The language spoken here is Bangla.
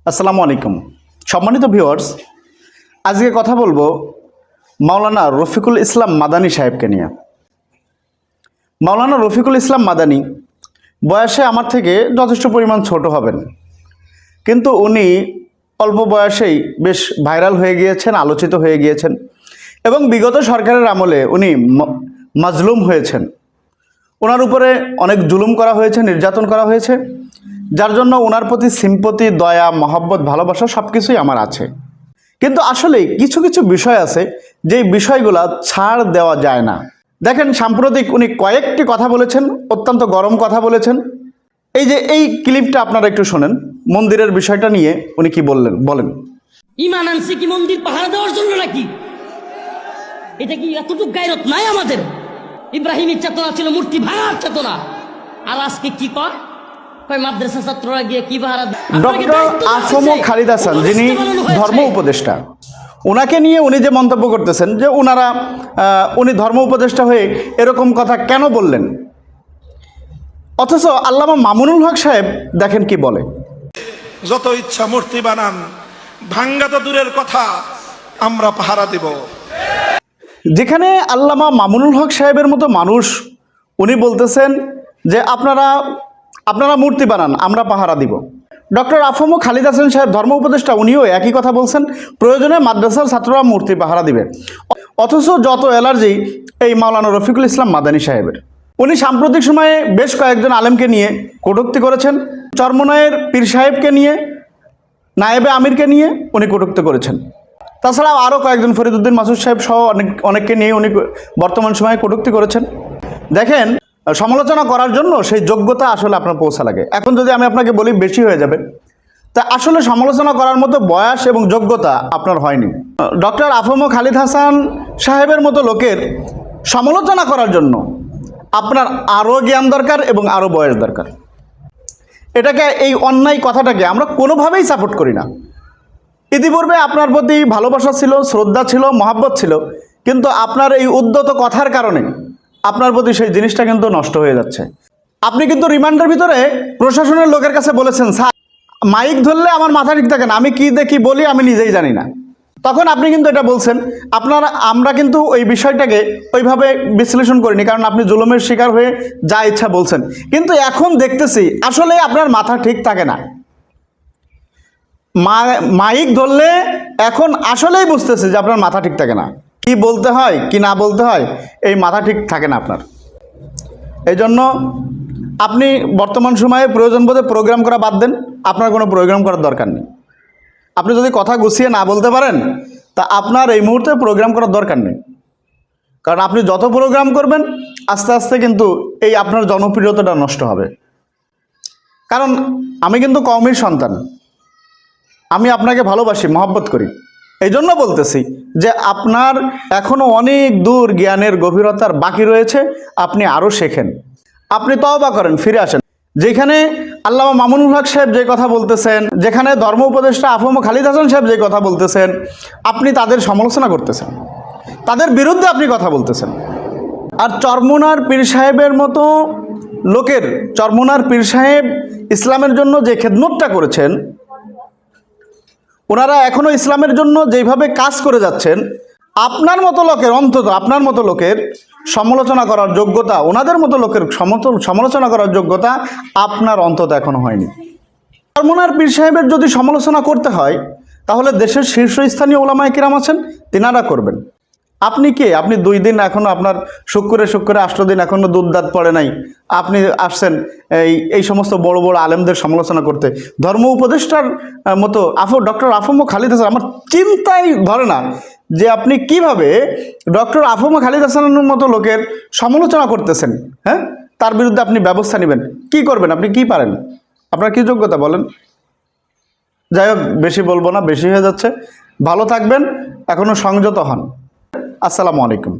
আসসালামু আলাইকুম সম্মানিত ভিউয়ার্স, আজকে কথা বলবো মাওলানা রফিকুল ইসলাম মাদানী সাহেবকে নিয়ে। মাওলানা রফিকুল ইসলাম মাদানী বয়সে আমার থেকে যথেষ্ট পরিমাণ ছোট হবেন, কিন্তু উনি অল্প বয়সেই বেশ ভাইরাল হয়ে গিয়েছেন, আলোচিত হয়ে গিয়েছেন এবং বিগত সরকারের আমলে উনি মাজলুম হয়েছেন। ওনার উপরে অনেক জুলুম করা হয়েছে, নির্যাতন করা হয়েছে, যার জন্য ওনার প্রতি সিম্পতি, দয়া, মহব্বত, ভালোবাসা সব কিছুই আমার আছে। কিন্তু আসলে কিছু কিছু বিষয় আছে যেই বিষয়গুলা ছাড় দেওয়া যায় না। দেখেন, সাম্প্রতিক উনি কয়েকটি কথা বলেছেন, অত্যন্ত গরম কথা বলেছেন। এই ক্লিপটা আপনারা একটু শোনেন, মন্দিরের বিষয়টা নিয়ে উনি কি বলেন। ইমান আনছে কি মন্দির পাহারা দেওয়ার জন্য নাকি? এটা কি এতটুকু গায়রত নাই আমাদের? ইব্রাহিমের চেতনা ছিল মূর্তি ভাঙার চেতনা, আর আজকে কি কয় মাদ্রাসা ছাত্ররা গিয়ে কি পাহারা। ডক্টর আফম খালিদ হাসান, যিনি ধর্ম উপদেষ্টা, ওনাকে নিয়ে উনি যে মন্তব্য করতেছেন যে উনি ধর্ম উপদেষ্টা হয়ে এরকম কথা কেন বললেন, অথচ আল্লামা মামুনুল হক সাহেব দেখেন কি বলে। যত ইচ্ছা মূর্তি বানান, ভাঙ্গা তো দূরের কথা, আমরা পাহারা দিব। যেখানে আল্লামা মামুনুল হক সাহেবের মতো মানুষ, উনি বলতেছেন যে আপনারা মূর্তি বানান, আমরা পাহারা দিব। ডক্টর আফম খালিদ হাসান সাহেব ধর্ম উপদেষ্টা, উনিও একই কথা বলছেন, প্রয়োজনে মাদ্রাসার ছাত্ররা মূর্তি পাহারা দিবে। অথচ যত অ্যালার্জি এই মাওলানা রফিকুল ইসলাম মাদানী সাহেবের। উনি সাম্প্রতিক সময়ে বেশ কয়েকজন আলেমকে নিয়ে কটূক্তি করেছেন। চরমনায়ের পীর সাহেবকে নিয়ে, নায়েবে আমিরকে নিয়ে উনি কটূক্তি করেছেন। তাছাড়াও আরও কয়েকজন, ফরিদুদ্দিন মাসুদ সাহেব সহ অনেককে নিয়ে উনি বর্তমান সময়ে কটূক্তি করেছেন। দেখেন, সমালোচনা করার জন্য সেই যোগ্যতা আসলে আপনার পৌঁছা লাগে। এখন যদি আমি আপনাকে বলি বেশি হয়ে যাবে, তা আসলে সমালোচনা করার মতো বয়স এবং যোগ্যতা আপনার হয়নি। ডক্টর আফম খালিদ হাসান সাহেবের মতো লোকের সমালোচনা করার জন্য আপনার আরও জ্ঞান দরকার এবং আরও বয়স দরকার। এই অন্যায় কথাটাকে আমরা কোনোভাবেই সাপোর্ট করি না। ইতিপূর্বে আপনার প্রতি ভালোবাসা ছিল, শ্রদ্ধা ছিল, মহাব্বত ছিল, কিন্তু আপনার এই উদ্যত কথার কারণে আপনার প্রতি সেই জিনিসটা কিন্তু নষ্ট হয়ে যাচ্ছে। আপনি কিন্তু রিমান্ডের ভিতরে প্রশাসনের লোকের কাছে বলেছেন, স্যার মাইক ধরলে আমার মাথা ঠিক থাকে না, আমি কি দেখি বলি আমি নিজেই জানি না। তখন আপনি কিন্তু এটা বলছেন। আমরা কিন্তু ওই বিষয়টাকে ওইভাবে বিশ্লেষণ করিনি, কারণ আপনি জুলুমের শিকার হয়ে যা ইচ্ছা বলছেন। কিন্তু এখন দেখতেছি আসলে আপনার মাথা ঠিক থাকে না। মাইক ধরলে এখন আসলেই বুঝতেছে যে আপনার মাথা ঠিক থাকে না, কি বলতে হয় কি না বলতে হয়, এই মাথা ঠিক থাকে না আপনার। এই জন্য আপনি বর্তমান সময়ে প্রয়োজন বোধে প্রোগ্রাম করা বাদ দেন, আপনার কোনো প্রোগ্রাম করার দরকার নেই। আপনি যদি কথা গুছিয়ে না বলতে পারেন, তা আপনার এই মুহূর্তে প্রোগ্রাম করার দরকার নেই। কারণ আপনি যত প্রোগ্রাম করবেন আস্তে আস্তে কিন্তু এই আপনার জনপ্রিয়তাটা নষ্ট হবে। কারণ আমি কিন্তু কওমির সন্তান, আমি আপনাকে ভালোবাসি, মহব্বত করি। এই জন্য বলতেছি যে আপনার এখনও অনেক দূর জ্ঞানের গভীরতার বাকি রয়েছে, আপনি আরও শেখেন, আপনি তওবা করেন, ফিরে আসেন। যেখানে আল্লামা মামুনুল হক সাহেব যে কথা বলতেছেন, যেখানে ধর্ম উপদেষ্টা আফম খালিদ হাসান সাহেব যে কথা বলতেছেন, আপনি তাদের সমালোচনা করতেছেন, তাদের বিরুদ্ধে আপনি কথা বলতেছেন। আর চরমনার পীর সাহেবের মতো লোকের, চরমনার পীর সাহেব ইসলামের জন্য যে খেদমতটা করেছেন, ওনারা এখনও ইসলামের জন্য যেভাবে কাজ করে যাচ্ছেন, আপনার মতো লোকের, অন্তত আপনার মতো লোকের সমালোচনা করার যোগ্যতা, ওনাদের মতো লোকের সমালোচনা করার যোগ্যতা আপনার অন্তত এখনো হয়নি। চরমনার পীর সাহেবের যদি সমালোচনা করতে হয়, তাহলে দেশের শীর্ষস্থানীয় ওলামায়ে কিরাম আছেন, তিনারা করবেন। আপনি কে? আপনি 2 দিন এখনও, আপনার শুক্রে 8 দিন এখনও দুধ দাঁত পড়ে নাই, আপনি আসছেন এই সমস্ত বড় বড় আলেমদের সমালোচনা করতে। ধর্ম উপদেষ্টার মতো ডক্টর আফম খালিদ হাসান, আমার চিন্তাই ধরে না যে আপনি কিভাবে ডক্টর আফম খালিদ হাসানের মতো লোকের সমালোচনা করতেছেন। হ্যাঁ, তার বিরুদ্ধে আপনি ব্যবস্থা নেবেন, কি করবেন? আপনি কি পারেন? আপনার কি যোগ্যতা বলেন? যাই হোক, বেশি বলবো না, বেশি হয়ে যাচ্ছে। ভালো থাকবেন, এখনও সংযত হন। আসসালামু আলাইকুম।